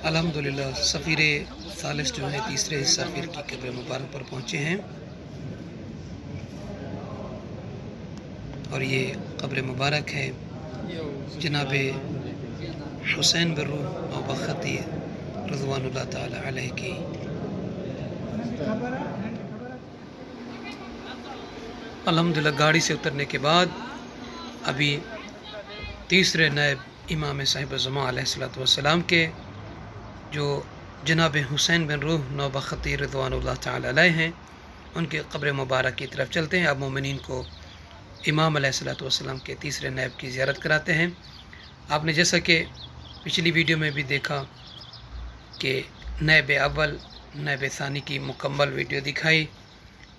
الحمدللہ سفیر ثالث جو ہے تیسرے سفیر کی قبر مبارک پر پہنچے ہیں اور یہ قبر مبارک ہے جناب حسین بن روح نوبختی رضوان اللہ تعالی علیہ کی۔ الحمدللہ گاڑی سے اترنے کے بعد ابھی تیسرے نائب امام صاحب الزمان علیہ السلام کے جو جناب حسین بن روح نوبختی رضوان اللہ تعالی علیہ ہیں ان کے قبر مبارک کی طرف چلتے ہیں۔ اب مومنین کو امام علیہ السلام کے تیسرے نائب کی زیارت کراتے ہیں۔ آپ نے جیسا کہ پچھلی ویڈیو میں بھی دیکھا کہ نائب اول نائب ثانی کی مکمل ویڈیو دکھائی،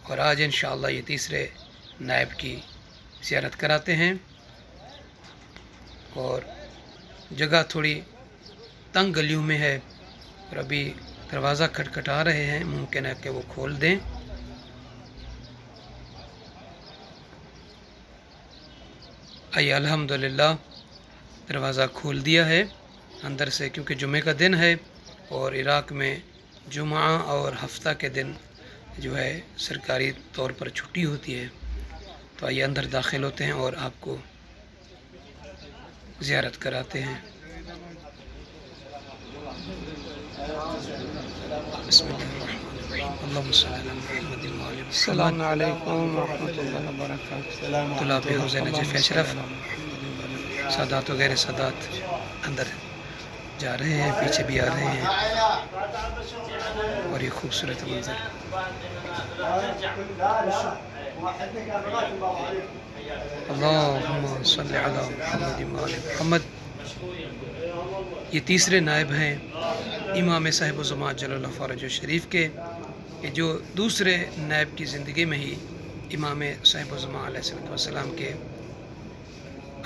اور آج انشاءاللہ یہ تیسرے نائب کی زیارت کراتے ہیں۔ اور جگہ تھوڑی تنگ گلیوں میں ہے اور ابھی دروازہ کھٹکھٹا رہے ہیں، ممکن ہے کہ وہ کھول دیں۔ آئیے الحمدللہ دروازہ کھول دیا ہے اندر سے، کیونکہ جمعہ کا دن ہے اور عراق میں جمعہ اور ہفتہ کے دن جو ہے سرکاری طور پر چھٹی ہوتی ہے۔ تو آئیے اندر داخل ہوتے ہیں اور آپ کو زیارت کراتے ہیں۔ بسم اللہ الرحمن الرحیم، اللہم صلی علی محمد و آل محمد۔ السلام علیکم ورحمۃ اللہ وبرکاتہ۔ طلاب حوزہ نجف اشرف سادات وغیرہ سادات اندر جا رہے ہیں، پیچھے بھی آ رہے ہیں، اور یہ خوبصورت منظر۔ اللہم صلی علی محمد و آل محمد۔ یہ تیسرے نائب ہیں امام صاحب الزمان جل اللہ فرجہ شریف کے، کہ جو دوسرے نائب کی زندگی میں ہی امام صاحب الزمان علیہ السلام کے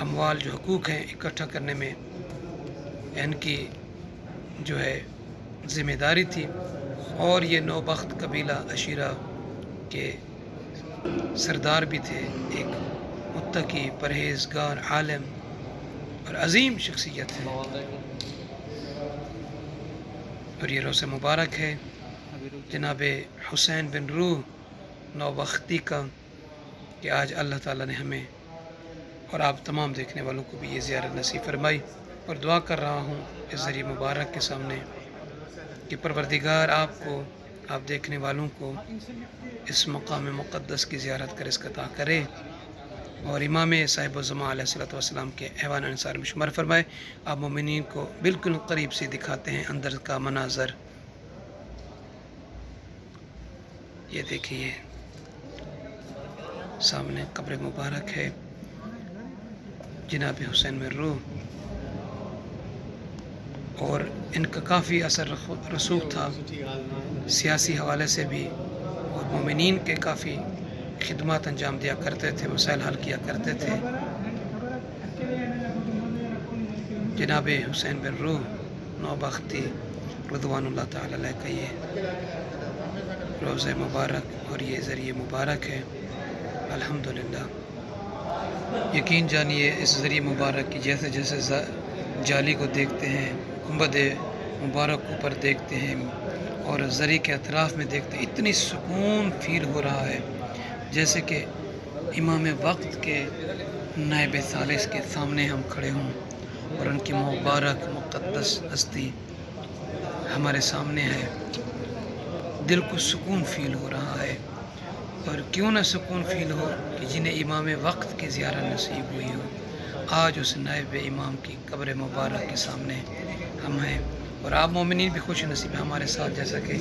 اموال جو حقوق ہیں اکٹھا کرنے میں ان کی جو ہے ذمہ داری تھی، اور یہ نوبخت قبیلہ عشیرہ کے سردار بھی تھے، ایک متقی پرہیزگار عالم اور عظیم شخصیت ہے۔ اور یہ روز مبارک ہے جناب حسین بن روح نوبختی کا، کہ آج اللہ تعالیٰ نے ہمیں اور آپ تمام دیکھنے والوں کو بھی یہ زیارت نصیب فرمائی، اور دعا کر رہا ہوں اس ذریعہ مبارک کے سامنے کہ پروردگار آپ کو، آپ دیکھنے والوں کو اس مقام مقدس کی زیارت کر رزق عطا کرے، اور امام صاحب الزمان علیہ السلام کے ایوان انصار میں شمار فرمائے۔ آپ مومنین کو بالکل قریب سے دکھاتے ہیں اندر کا مناظر۔ یہ دیکھیے سامنے قبر مبارک ہے جناب حسین بن روح، اور ان کا کافی اثر رسوخ تھا سیاسی حوالے سے بھی، اور مومنین کے کافی خدمات انجام دیا کرتے تھے، مسائل حل کیا کرتے تھے۔ جناب حسین بن روح نوبختی رضوان اللہ تعالی علیہ کا یہ روضہ مبارک اور یہ ذریعہ مبارک ہے۔ الحمدللہ یقین جانیے اس ذریعہ مبارک کی جیسے جیسے جالی کو دیکھتے ہیں، گنبد مبارک اوپر دیکھتے ہیں اور ذریعہ کے اطراف میں دیکھتے ہیں، اتنی سکون فیل ہو رہا ہے جیسے کہ امام وقت کے نائب ثالث کے سامنے ہم کھڑے ہوں اور ان کی مبارک مقدس ہستی ہمارے سامنے ہے۔ دل کو سکون فیل ہو رہا ہے، اور کیوں نہ سکون فیل ہو کہ جنہیں امام وقت کی زیارت نصیب ہوئی ہو، آج اس نائب امام کی قبر مبارک کے سامنے ہم ہیں، اور آپ مومنین بھی خوش نصیب ہیں ہمارے ساتھ، جیسا کہ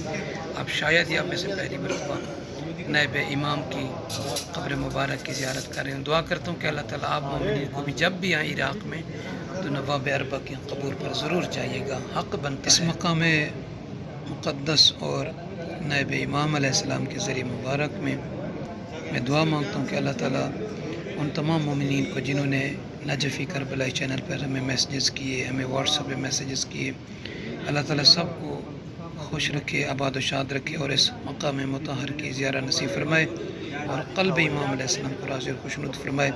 آپ شاید ہی آپ میں سے پہلی مرتبہ نائب امام کی قبر مبارک کی زیارت کر رہے ہیں۔ دعا کرتا ہوں کہ اللہ تعالیٰ آپ مومنین کو بھی جب بھی آئیں عراق میں تو نواب اربع کی قبور پر ضرور جائیے گا، حق بنتا ہے۔ اس مقام مقدس اور نائب امام علیہ السلام کے ذریعہ مبارک میں دعا مانگتا ہوں کہ اللہ تعالیٰ ان تمام مومنین کو جنہوں نے نجفی کربلائی چینل پر ہمیں میسیجز کیے، ہمیں واٹس ایپ پہ میسیجز کیے، اللہ تعالیٰ سب کو خوش رکھے، آباد و شاد رکھے، اور اس مقام مطہر کی زیارت نصیب فرمائے، اور قلب امام علیہ السلام کو راضی اور خوشنود فرمائے۔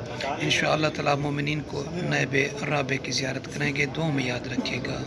انشاءاللہ تعالیٰ مومنین کو نائب رابع کی زیارت کریں گے، دعاؤں میں یاد رکھے گا۔